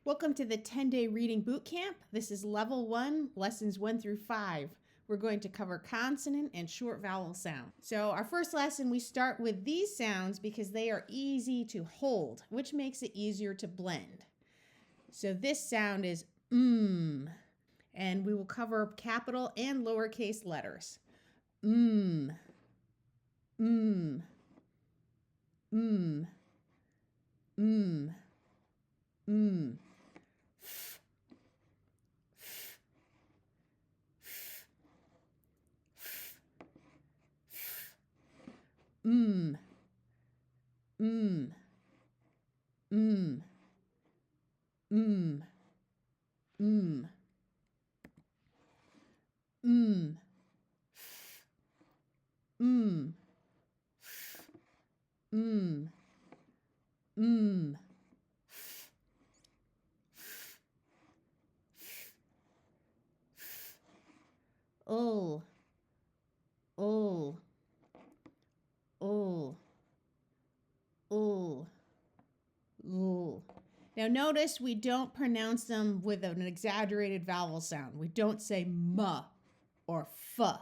Welcome to the 10-day reading boot camp. This is level 1, lessons 1 through 5. We're going to cover consonant and short vowel sound. So our first lesson, we start with these sounds because they are easy to hold, which makes it easier to blend. So this sound is and we will cover capital and lowercase letters. F, ul, ul, ul, ul, ul. Now notice we don't pronounce them with an exaggerated vowel sound. We don't say m or f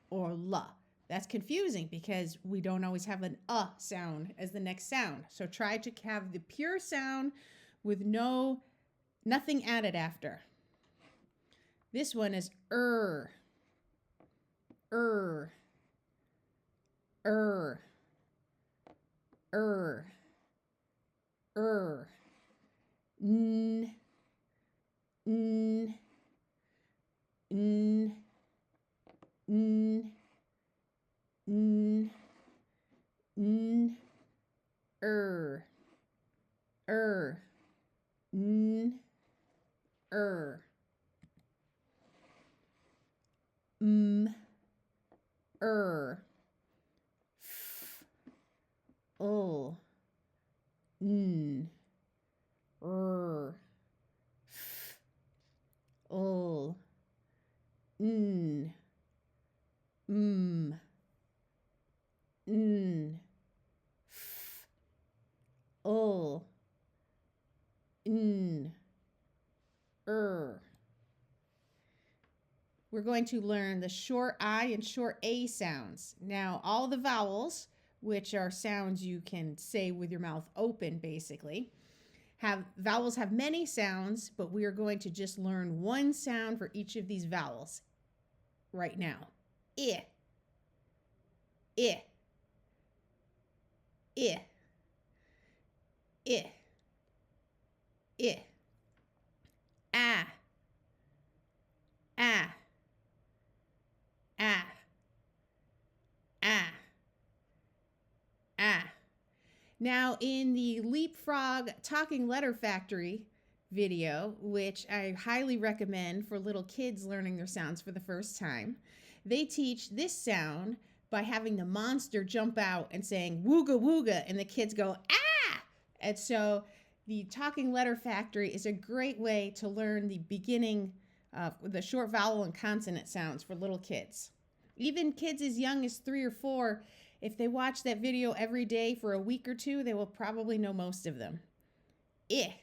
or l. That's confusing because we don't always have an sound as the next sound. So try to have the pure sound with nothing added after. This one is n, f, ul, n, f, ul, n, f, ul, n, We're going to learn the short I and short A sounds. Now, all the vowels, which are sounds you can say with your mouth open, basically, vowels have many sounds, but we are going to just learn one sound for each of these vowels right now. I, I, I, I, I, ah, ah, ah, ah, ah. Now in the Leapfrog Talking Letter Factory video, which I highly recommend for little kids learning their sounds for the first time, they teach this sound by having the monster jump out and saying wooga wooga, and the kids go ah! And so the Talking Letter Factory is a great way to learn the beginning of the short vowel and consonant sounds for little kids. Even kids as young as 3 or 4, if they watch that video every day for a week or 2, they will probably know most of them. I,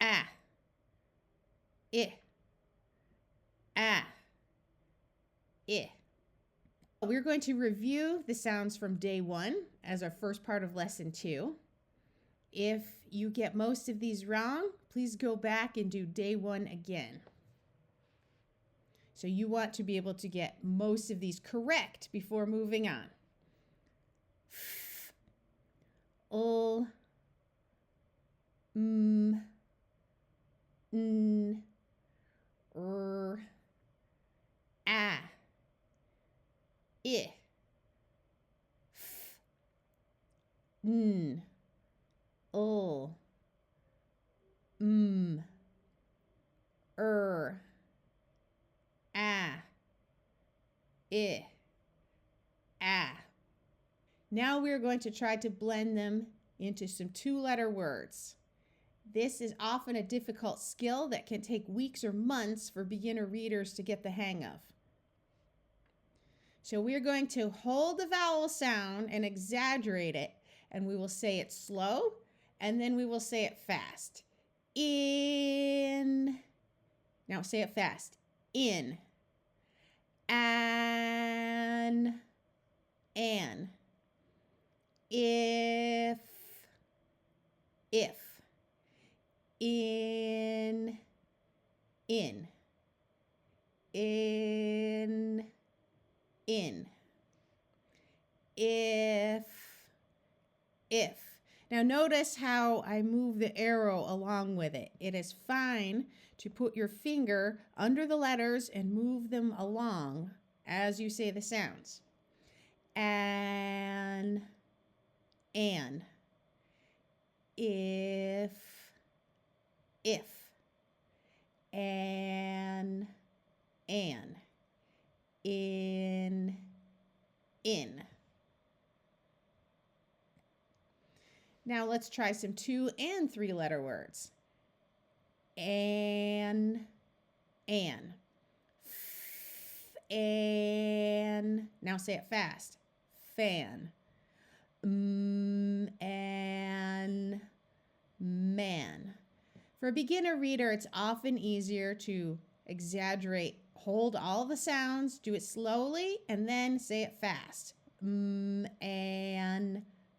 ah, I, ah, I. We're going to review the sounds from day 1 as our first part of lesson 2. If you get most of these wrong, please go back and do day 1 again. So you want to be able to get most of these correct before moving on. F, ul, n, ah, I, f, n, ul, ah, I, ah. Now we're going to try to blend them into some 2-letter words. This is often a difficult skill that can take weeks or months for beginner readers to get the hang of. So we're going to hold the vowel sound and exaggerate it, and we will say it slow, and then we will say it fast. In. Now say it fast. In. An. If. In. In. If. Now notice how I move the arrow along with it. It is fine to put your finger under the letters and move them along as you say the sounds. An. If. An. In. Now let's try some 2 and 3 letter words. An. Fan. Now say it fast. Fan. And man. For a beginner reader, it's often easier to exaggerate. Hold all the sounds, do it slowly, and then say it fast. And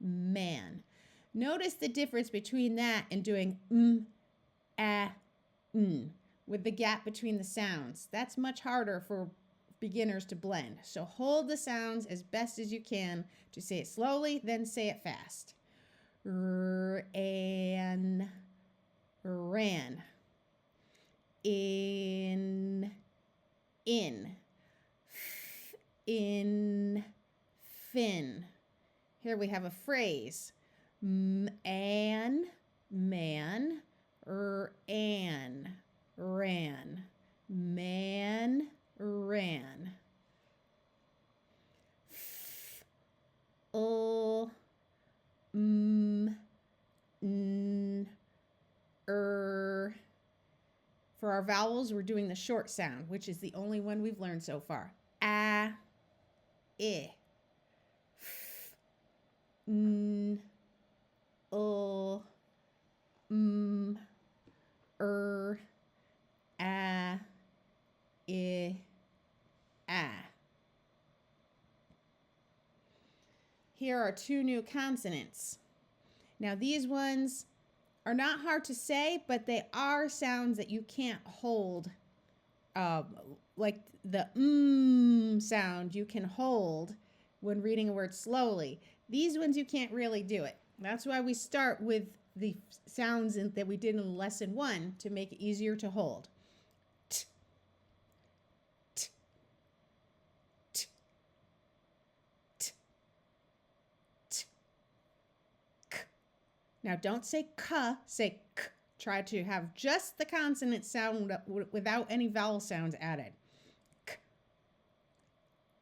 man. Notice the difference between that and doing with the gap between the sounds. That's much harder for beginners to blend. So hold the sounds as best as you can to say it slowly, then say it fast. An. Ran. In. In. Fin. Here we have a phrase. An. Man. An. Ran. Man. Ran. For our vowels, we're doing the short sound, which is the only one we've learned so far. A, I, f, n, a, I, a. Here are 2 new consonants. Now these ones are not hard to say, but they are sounds that you can't hold. Like the sound you can hold when reading a word slowly. These ones you can't really do it. That's why we start with the sounds that we did in lesson 1 to make it easier to hold. T, t, t, t, t, k. Now don't say k, say k. Try to have just the consonant sound without any vowel sounds added. K,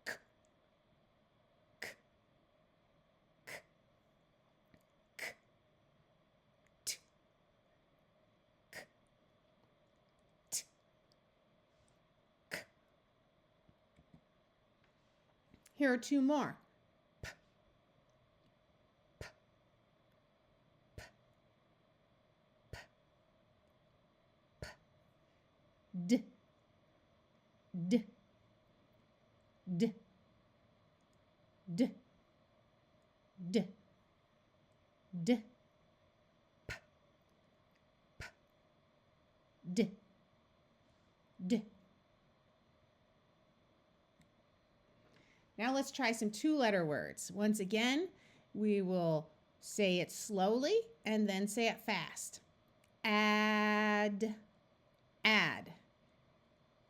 k, k, k, k, t, k, t, k. Here are 2 more. P, p, p, p, p. D, d, d, d, d, d, p, p, d, d. Now let's try some 2-letter words. Once again, we will say it slowly and then say it fast. Add.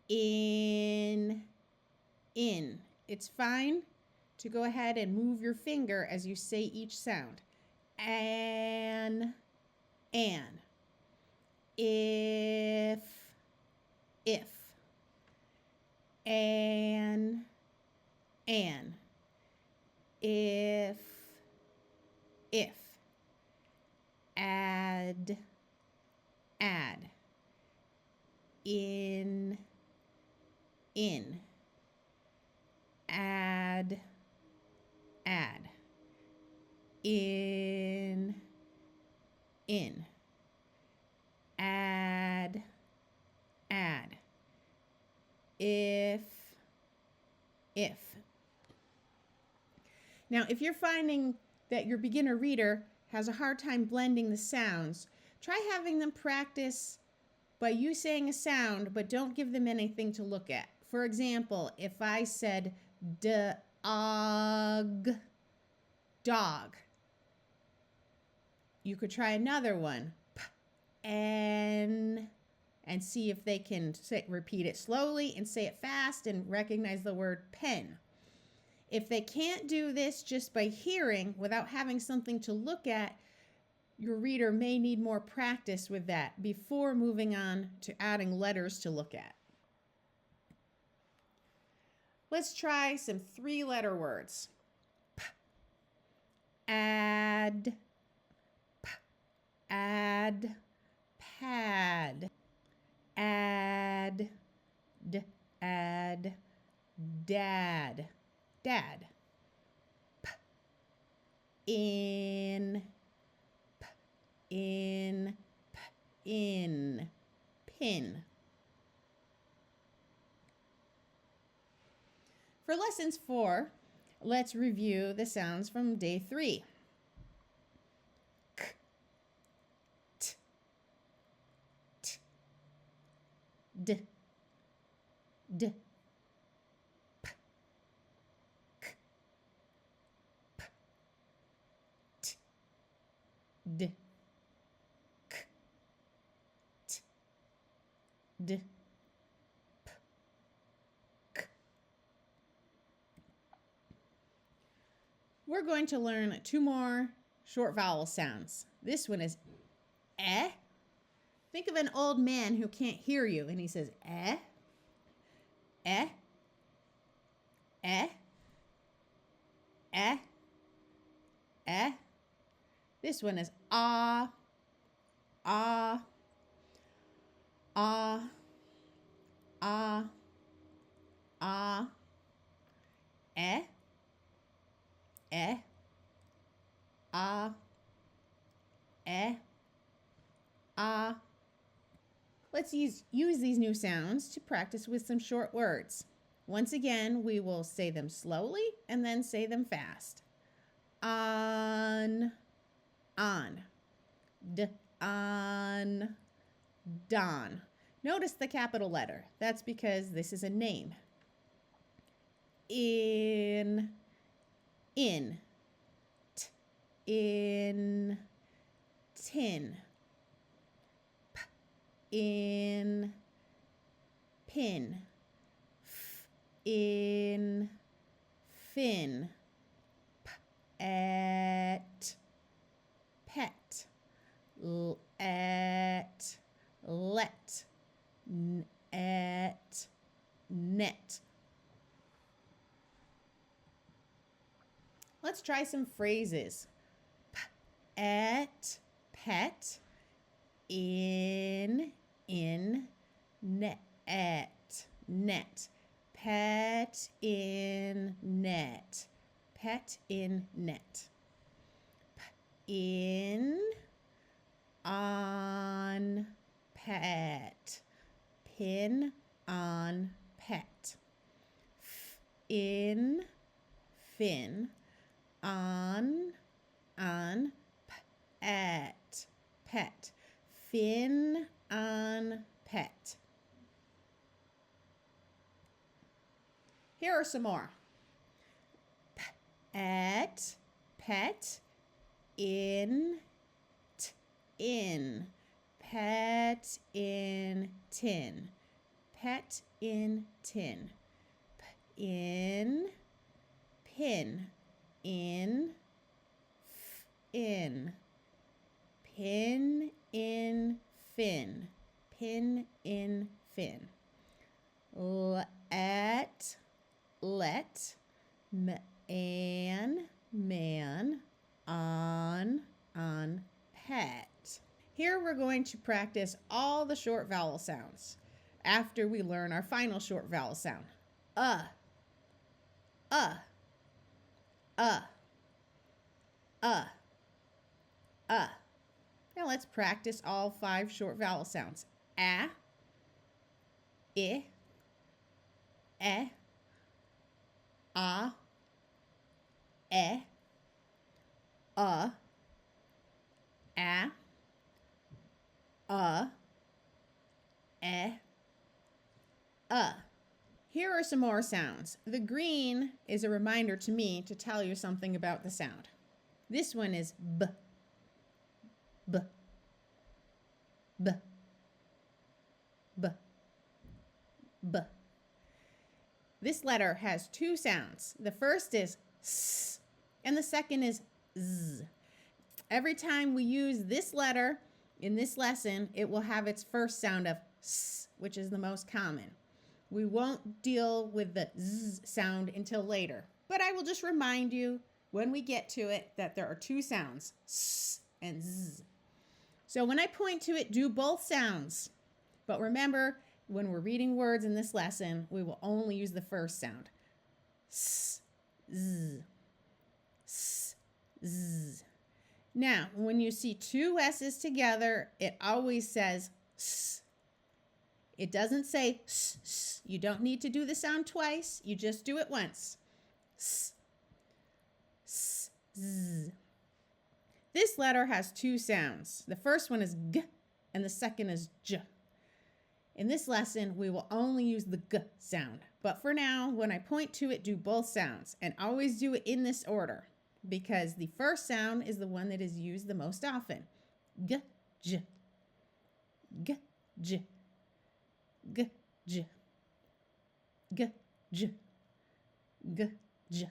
In. It's fine to go ahead and move your finger as you say each sound. An. If. An. If. Add. In. Add. In. Add. if. Now, if you're finding that your beginner reader has a hard time blending the sounds, try having them practice by you saying a sound, but don't give them anything to look at. For example, if I said dog, you could try another one, and see if they can repeat it slowly and say it fast and recognize the word pen. If they can't do this just by hearing without having something to look at, your reader may need more practice with that before moving on to adding letters to look at. Let's try some 3-letter words. Add, pad, add, dad, in, pin. For lessons 4, let's review the sounds from day 3. K, t, d, p, k, p, t, d, k, t, d. We're going to learn 2 more short vowel sounds. This one is eh. Think of an old man who can't hear you and he says eh, eh, eh, eh, eh. This one is ah, ah, ah, ah, ah, eh, eh, ah, eh, ah. Let's use these new sounds to practice with some short words. Once again, we will say them slowly and then say them fast. On, on, don. Notice the capital letter. That's because this is a name. In, in, tin, in, pin, in, fin, at, pet, at, let, at, net. Let's try some phrases. At, pet, in, net, net, pet in net, pet in net, in, on, pet, pin on pet, in, fin, on, at, pet, fin on pet. Here are some more. At, pet, in, in, pet in tin, pet in tin, in, pin, in, in, pin in fin, pin in fin, at, let, man, on, pet. Here we're going to practice all the short vowel sounds after we learn our final short vowel sound. Now let's practice all 5 short vowel sounds. A, I, e, a, e, a, e, Here are some more sounds. The green is a reminder to me to tell you something about the sound. This one is b, b, b, b, b. This letter has two sounds. The first is s, and the second is z. Every time we use this letter in this lesson, it will have its first sound of s, which is the most common. We won't deal with the z sound until later, but I will just remind you when we get to it that there are two sounds, s and z. So when I point to it, do both sounds. But remember, when we're reading words in this lesson, we will only use the first sound. S, z, s, z. Now, when you see two S's together, it always says s. It doesn't say s, s. You don't need to do the sound twice. You just do it once. S, s, z. This letter has two sounds. The first one is g, and the second is j. In this lesson, we will only use the g sound. But for now, when I point to it, do both sounds. And always do it in this order, because the first sound is the one that is used the most often. G, j, g, j, g, j, g, j, g, j.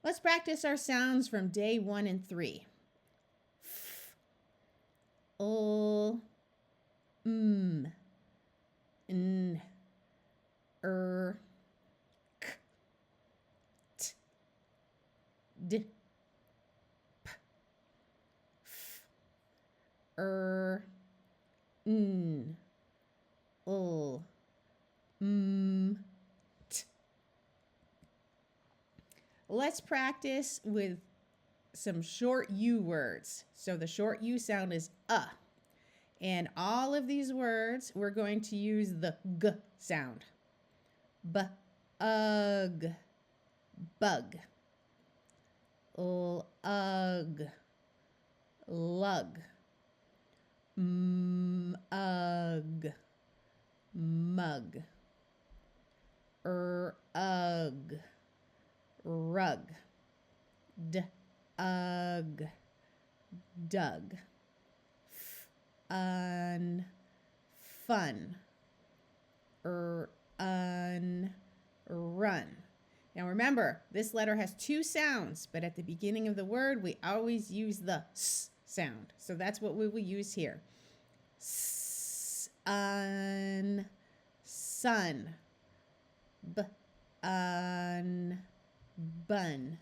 Let's practice our sounds from day 1 and 3. F, l, m, n, k, t, d, p, f, n, l, m, t. Let's practice with some short U words. So the short U sound is And all of these words, we're going to use the g sound. Bug, bug, ug, lug, ug, mug, ug, rug, ug, dug, fun, run. Now remember, this letter has two sounds, but at the beginning of the word, we always use the s sound. So that's what we will use here. Sun, bun.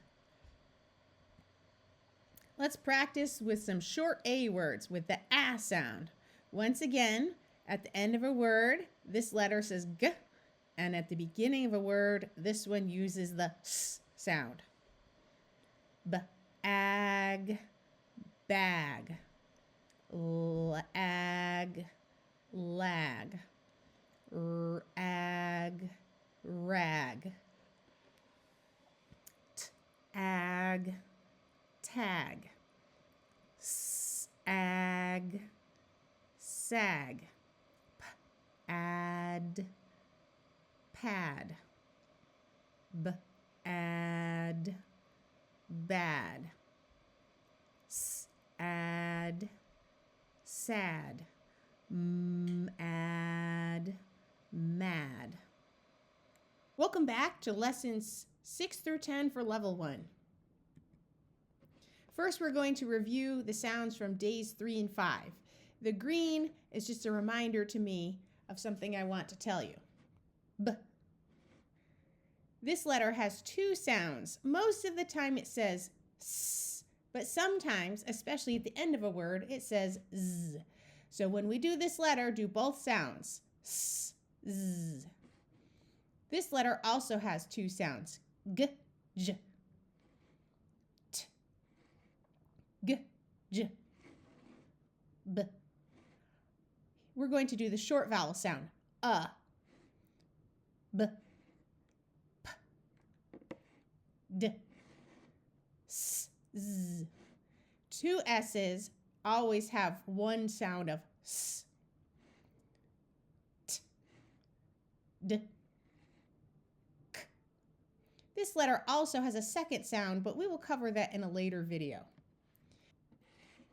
Let's practice with some short A words with the A sound. Once again, at the end of a word, this letter says g, and at the beginning of a word, this one uses the s sound. Ag, bag, ag, lag, ag, rag, ag, tag, ag, sag, ad, pad, ad, bad, ad, sad, ad, mad. Welcome back to lessons 6 through 10 for level 1. First, we're going to review the sounds from days 3 and 5. The green is just a reminder to me of something I want to tell you. B. This letter has two sounds. Most of the time it says s, but sometimes, especially at the end of a word, it says z. So when we do this letter, do both sounds. S, z. This letter also has two sounds. G, j. T, g, j. B. We're going to do the short vowel sound. B, D, S, Z. Two S's always have one sound of S. T, D, K. This letter also has a second sound, but we will cover that in a later video.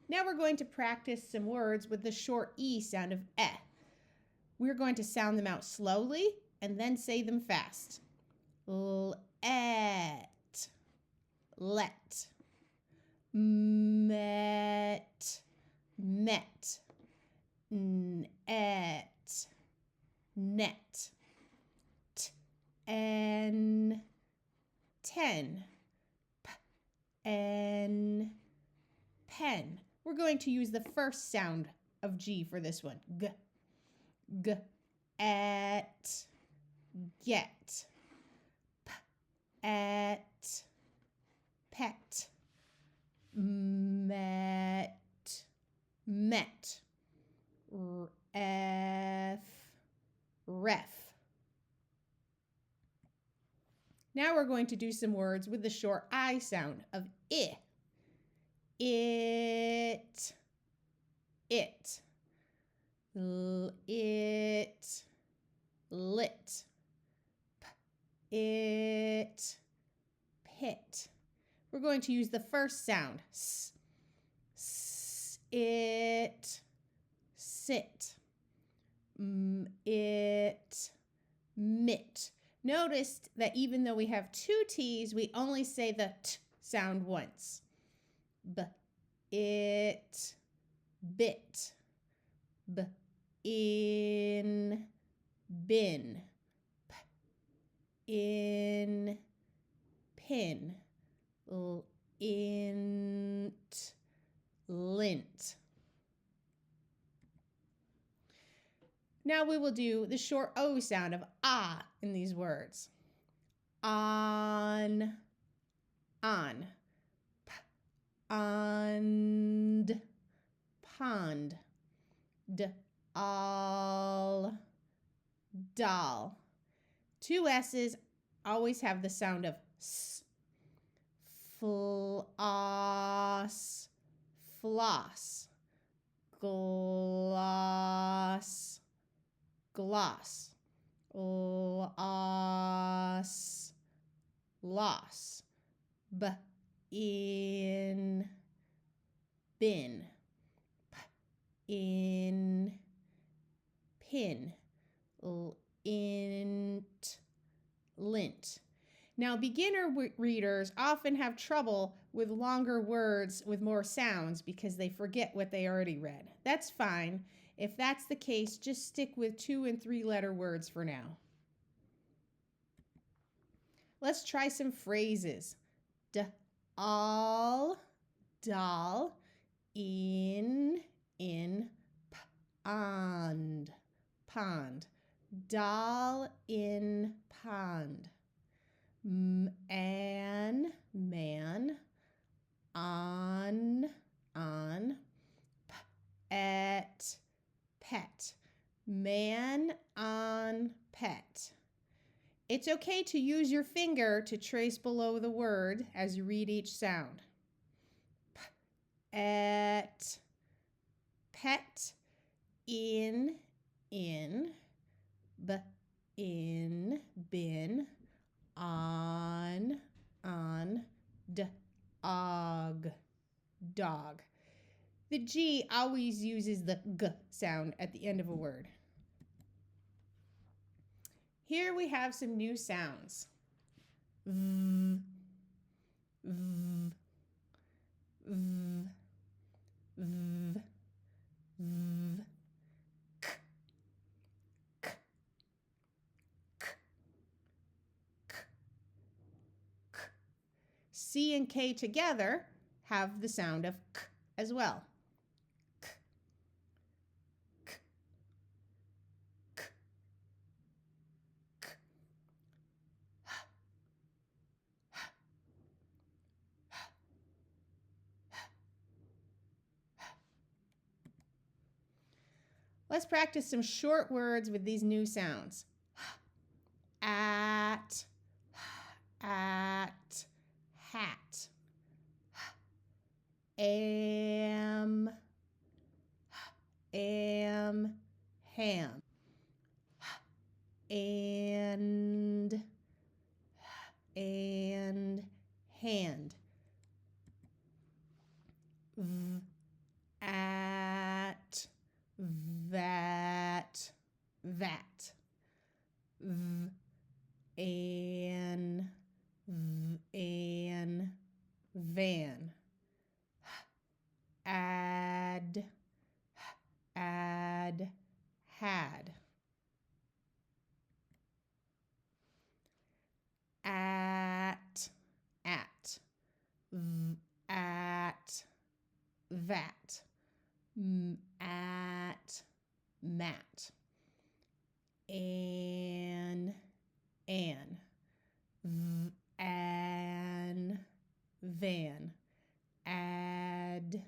Now we're going to practice some words with the short E sound of eh. We're going to sound them out slowly and then say them fast. Let, let, met, met, net, net, ten, ten, pen, pen. We're going to use the first sound of G for this one. G, g, at, get, p, at, pet, met, met, ref, ref. Now we're going to do some words with the short I sound of I. It, it, it, lit, it, pit. We're going to use the first sound, s, it, sit, it, mit. Notice that even though we have two T's, we only say the T sound once. B, it, bit, b, in, bin, p, in, pin, int, lint. Now we will do the short O sound of ah in these words. On, p, and, pond, d, all, doll. Two S's always have the sound of s. Floss, floss, gloss, gloss, loss, loss, in, bin, in, pin, int, lint. Now, beginner readers often have trouble with longer words with more sounds because they forget what they already read. That's fine. If that's the case, just stick with 2 and 3 letter words for now. Let's try some phrases. All, doll, in, pond, pond. Doll in pond. Man, man, on, at, pet. Man on pet. It's okay to use your finger to trace below the word as you read each sound. At, pet, in, in, bin, on, dog, dog. The G always uses the G sound at the end of a word. Here we have some new sounds. V, v, v, v, v, k, k, k, k, k. C and K together have the sound of k as well. K, k, k, k. Let's practice some short words with these new sounds. At, hat. Am, ham. And hand. At, that, an, van. Add, had. At, at, that. At, mat. An, van. Add,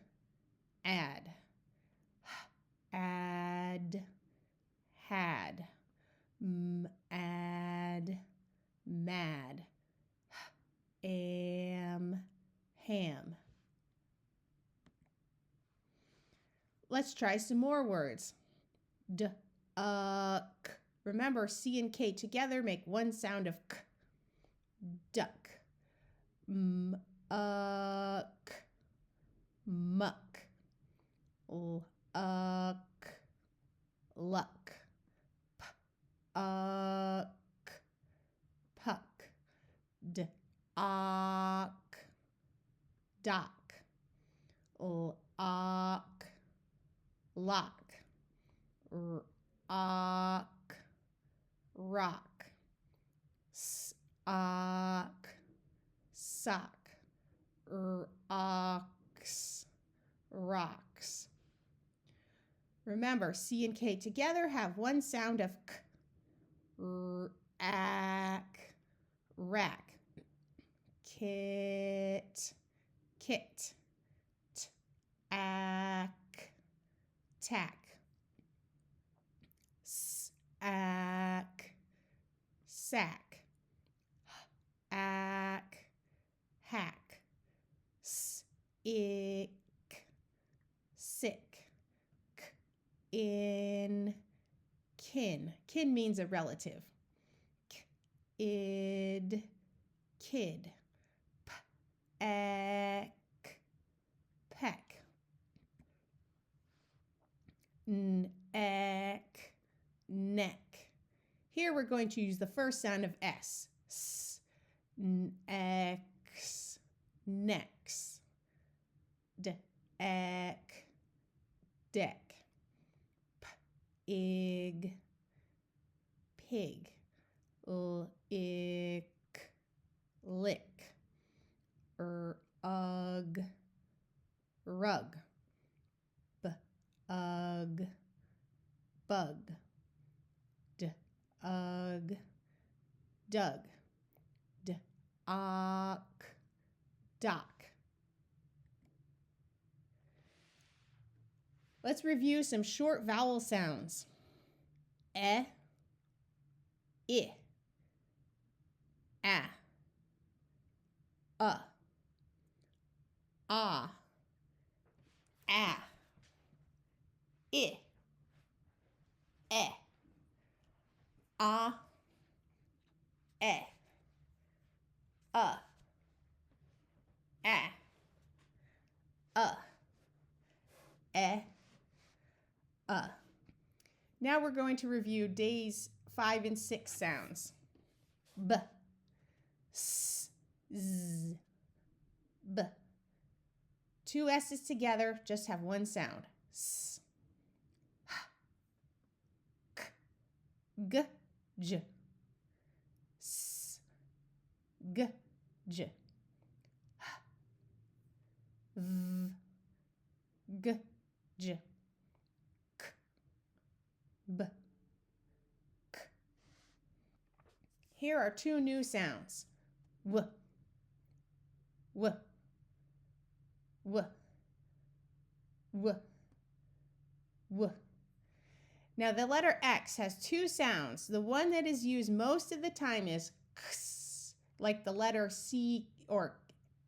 had. Add, mad. Am, ham. Let's try some more words. Duck. Remember, C and K together make one sound of k. Duck. Muck. Muck. Luck. Puck. Dock. Lock. Rock. Sock. Rocks. Remember, C and K together have one sound of k. Rack. Kit. Tack. Sack. Hack. Sick. Kin. Kin means a relative. Kid. Peck. Neck. Here we're going to use the first sound of S. Necks. Deck. Pig. Lick. Rug. Bug. Dug. Dock. Let's review some short vowel sounds. I, a, a, I, Now we're going to review days 5 and 6 sounds. B, s, z, b. Two S's together just have one sound. S, h, k, g, j. S, g, j. H, v, g, j. K, b, k. Here are two new sounds. W, w, w, w, w. Now the letter X has two sounds. The one that is used most of the time is x, like the letter C or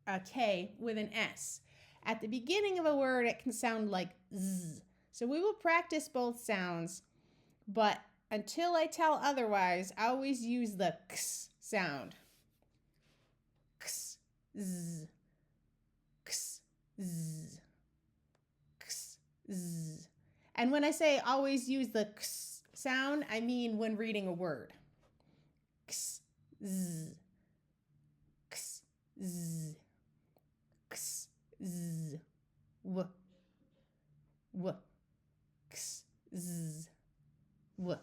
a K with an S. At the beginning of a word, it can sound like Z. So we will practice both sounds, but until I tell otherwise, I always use the X sound. X, Z, X, Z, X, Z. And when I say always use the X sound, I mean when reading a word. X, Z, X, Z, X, Z, W, W, X, Z, W.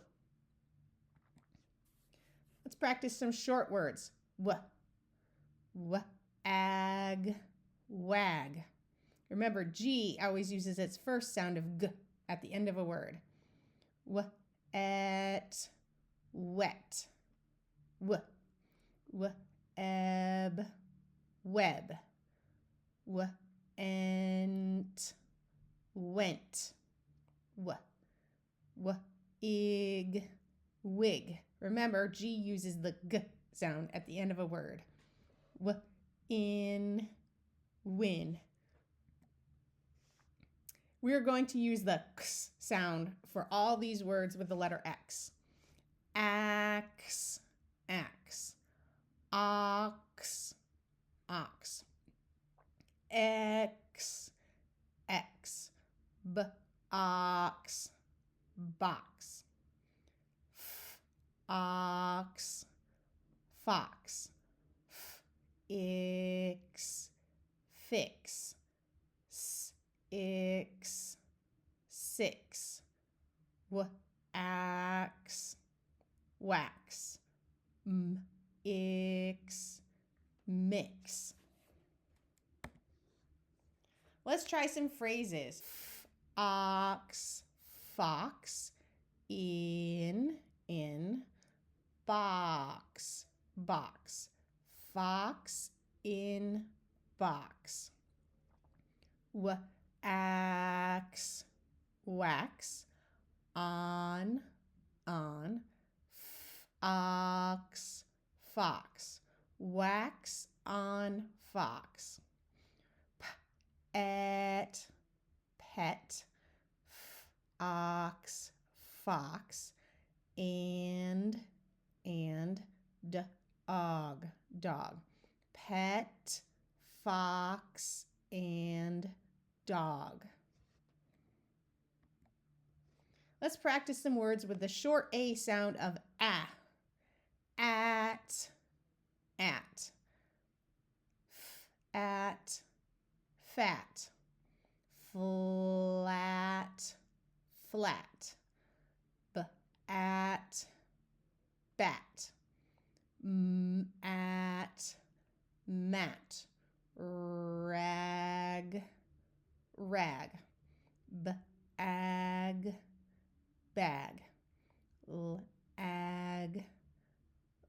Let's practice some short words. W, ag, wag. Remember, G always uses its first sound of G at the end of a word. Et, wet. Eb, web. Ent, went. Ig, wig. Remember, G uses the G sound at the end of a word. In, win. We're going to use the X sound for all these words with the letter X. Axe, axe. Ox, ox. X, X. Ox, box. Ox, fox. Ix, fix. Ix, six. Ax, wax. Ix, mix. Let's try some phrases. Ox, fox. In, box, box. Fox in box. Axe, wax. On, ox, fox. Wax on fox. Pet, pet. Ox, fox. And dog, dog. Pet, fox, and dog. Let's practice some words with the short A sound of ah. At, at, fat. Flat, flat. At, bat. At, mat. Rag, rag. Ag, bag. Ag,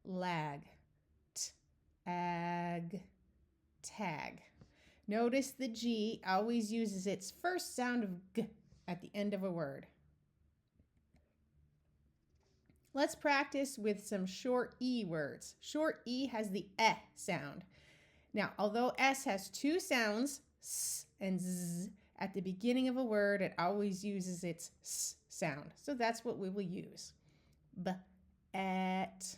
lag. Ag, tag. Notice the G always uses its first sound of G at the end of a word. Let's practice with some short E words. Short E has the eh sound. Now, although S has two sounds, S and Z, at the beginning of a word, it always uses its S sound. So that's what we will use. Bet, let,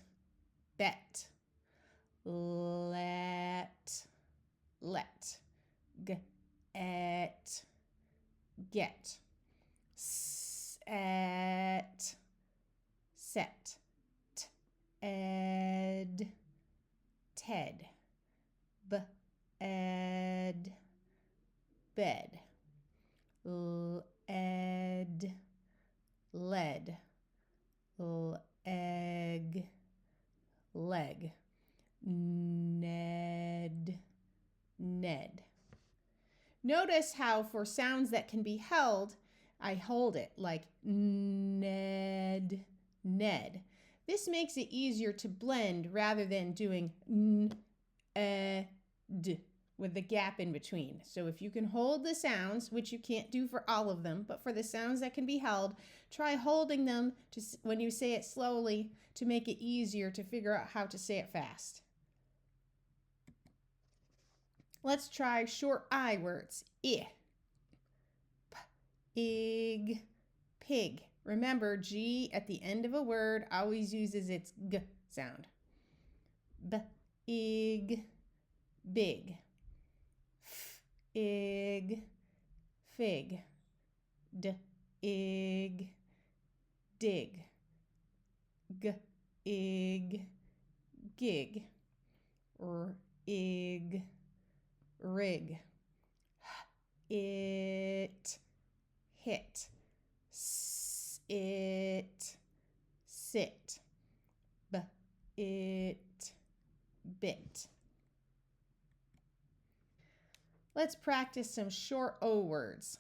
get, set, ed, ted, ed, bed, ed, led, egg, leg, Ned, Ned. Notice how for sounds that can be held, I hold it like Ned, Ned. This makes it easier to blend rather than doing d with the gap in between. So if you can hold the sounds, which you can't do for all of them, but for the sounds that can be held, try holding them to, when you say it slowly to make it easier to figure out how to say it fast. Let's try short I words. I, p, ig, pig. Remember, G at the end of a word always uses its g sound. B, ig, big. F, ig, fig. D, ig, dig. G, ig, gig. R, ig, rig. It, hit. It, sit. B, it, bit. Let's practice some short O words.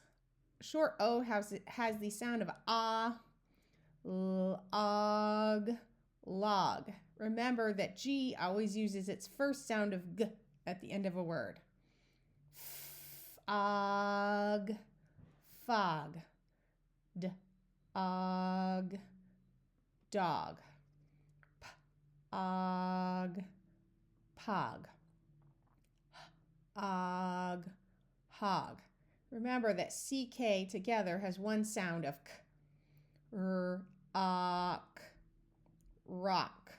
Short O has the sound of ah, og, log. Remember that G always uses its first sound of g at the end of a word. Og, fog. Og, dog. Og, pog. Og, hog. Remember that CK together has one sound of k. Ok, rock.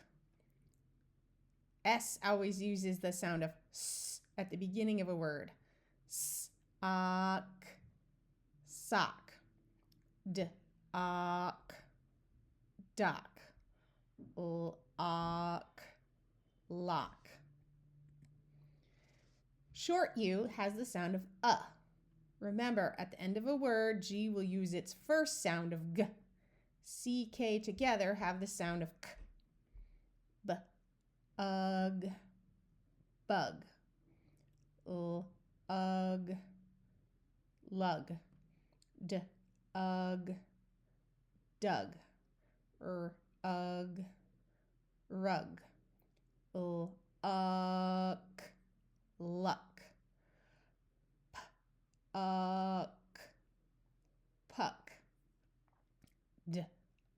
S always uses the sound of s at the beginning of a word. Ok, sock. Ok, dock. Ok, lock. Short U has the sound of Remember, at the end of a word, G will use its first sound of g. CK together have the sound of k. B, ug, bug. Ug, lug. Ug, dug. Ug, rug. Uck, luck. Uck, puck.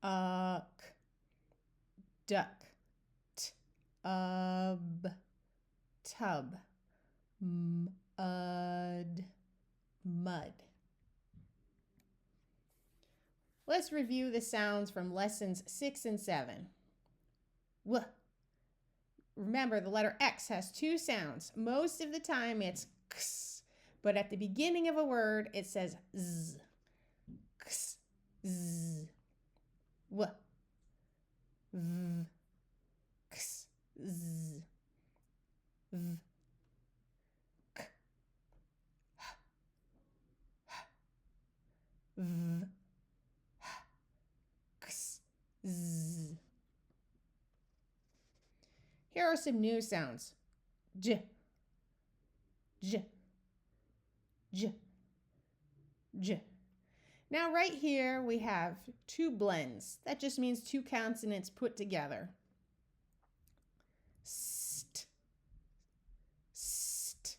Uck, duck. Tub. Mud, mud. Let's review the sounds from lessons 6 and 7. W. Remember, the letter X has two sounds. Most of the time it's x, but at the beginning of a word it says z. X, z. W. V. X, z. V. K. V. X, z. Here are some new sounds. J, j, j, j. Now right here we have two blends. That just means two consonants put together. St, st,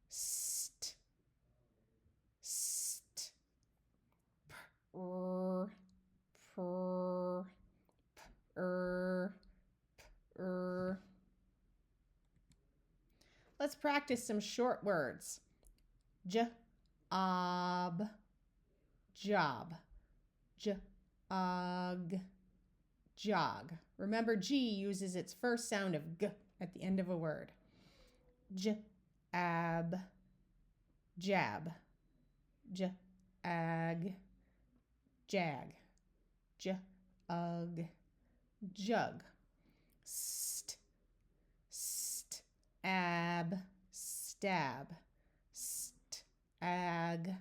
st, st. Pr, pr, pr, pr. Let's practice some short words. Job, job. Jog, jog. Remember, G uses its first sound of g at the end of a word. Jab, jab. Jag, jag. Jug, jug. St, ab, stab. Stag,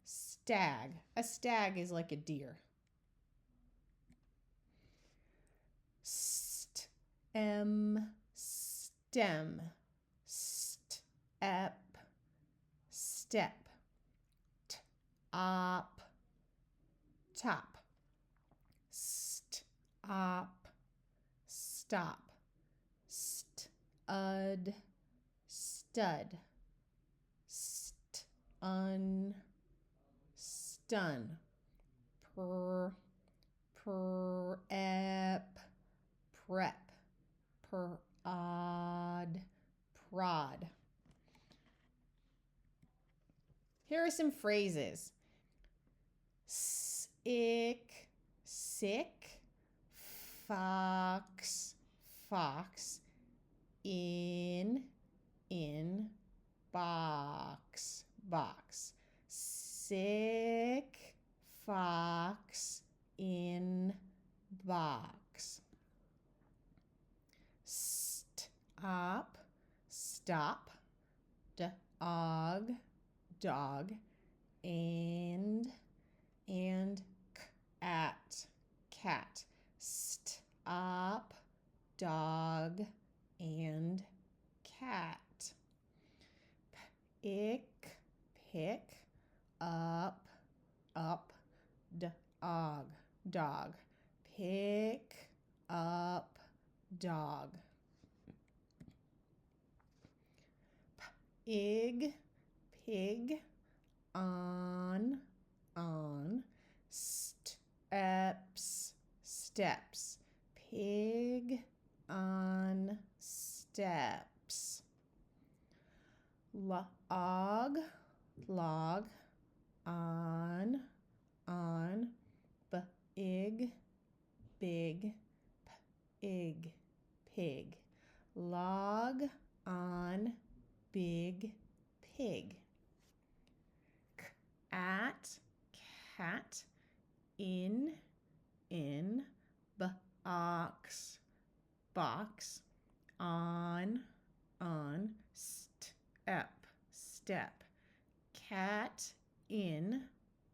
stag. A stag is like a deer. Stem, stem. Step, step. Top, top. Stop, stop. Stud, stud. Stun, stun. Prep, prep. Prod, prod. Here are some phrases. Sick, sick, fox, fox, in, box, box. Sick, fox, in, box. Stop, stop, dog, dog, and cat, cat. Stop, dog, and cat. Pick, pick, up, dog, dog. Pick up, dog. Pig, pig, on, steps, steps. Pig on steps. Log, log, on, big, big, pig, pig. Log on big pig. Cat, cat, in, box, box, on, step, step. Cat in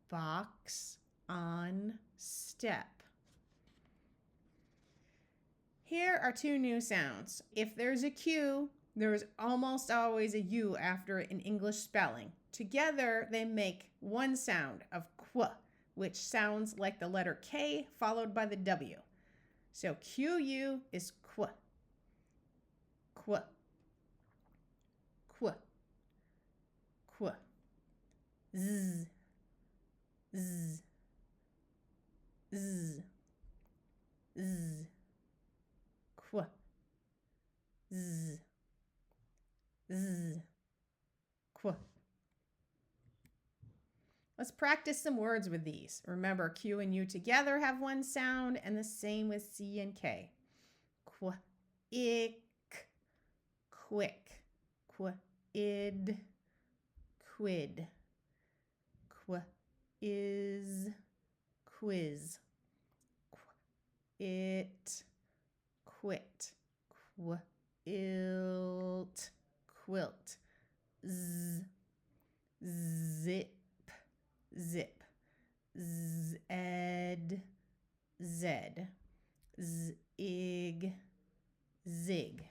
box on step. Here are two new sounds. If there's a Q, there is almost always a U after it in English spelling. Together, they make one sound of qu, which sounds like the letter K followed by the W. So QU is qu, qu, qu, qu. Z, z, z, z, qu, z, z, qu. Let's practice some words with these. Remember, Q and U together have one sound, and the same with C and K. Quick, quick, quid, quid, quiz, quiz, quit, quit, quilt, quilt, zip, zip, zed, zed, zig, zig.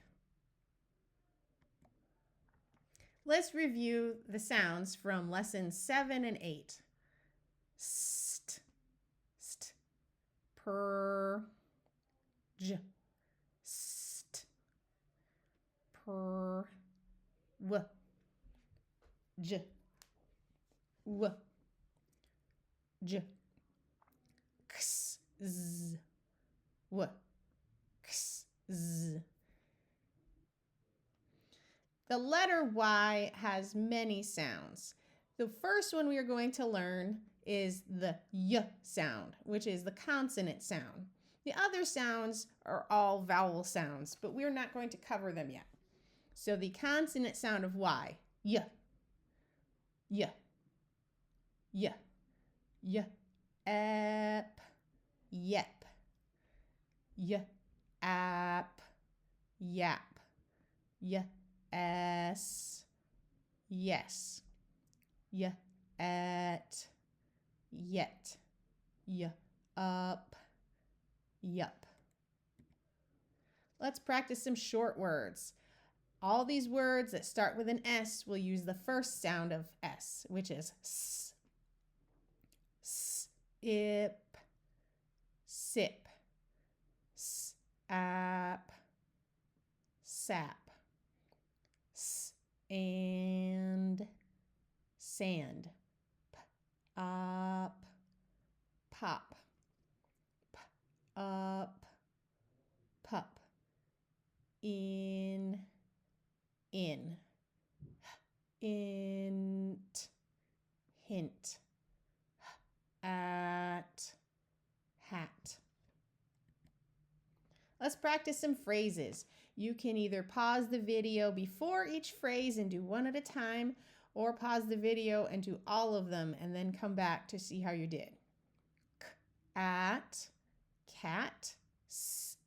Let's review the sounds from lessons 7 and 8. St, st, per, j, st, per, w, j, w, j, x, z, w, x, z. The letter Y has many sounds. The first one we are going to learn is the Y sound, which is the consonant sound. The other sounds are all vowel sounds, but we're not going to cover them yet. So the consonant sound of Y, Y, Y, Y, Y, ep, yep, Y, ap, yap, Y, s, yes, y, at, yet, y, up, yup. Let's practice some short words. All these words that start with an S will use the first sound of S, which is s. Sip, sip, sap, sap. And sand, up, pop, up, pup, in, int, hint, at, hat. Let's practice some phrases. You can either pause the video before each phrase and do one at a time, or pause the video and do all of them and then come back to see how you did. At, cat, sits,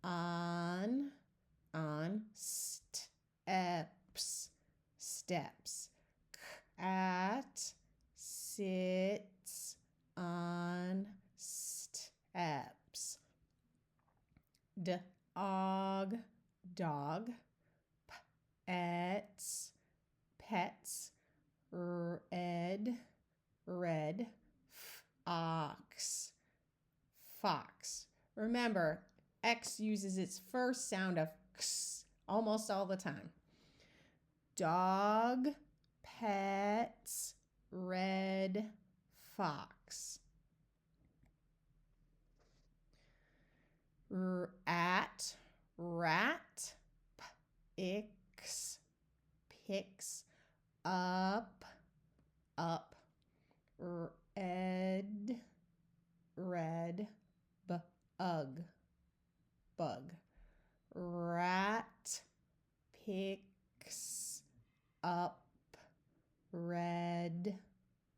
on, steps, at, sits, on, steps. Dog, pets, red, fox. Remember, X uses its first sound of x almost all the time. Dog, pets, red, fox. At, rat, picks, up, red, bug. Rat picks up red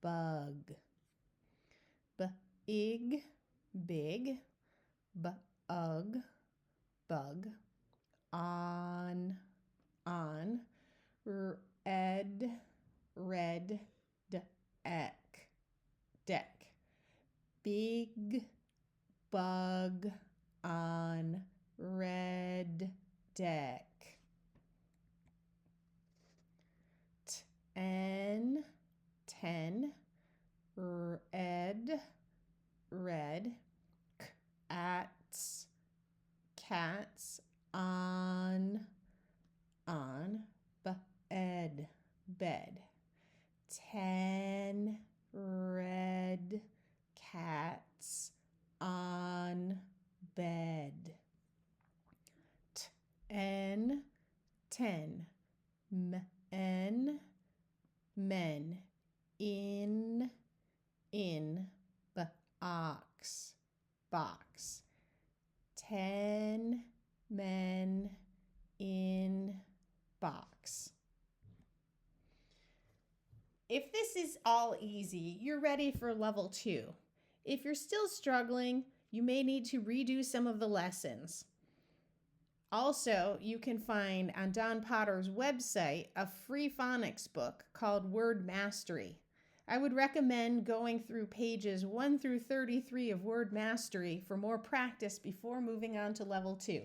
bug. Big, bug, on, red, deck. Big bug on red deck. 10, red, cats on bed. 10 red cats on bed. 10 men in box. 10 men in box. If this is all easy, you're ready for level 2. If you're still struggling, you may need to redo some of the lessons. Also, you can find on Don Potter's website a free phonics book called Word Mastery. I would recommend going through pages 1 through 33 of Word Mastery for more practice before moving on to level 2.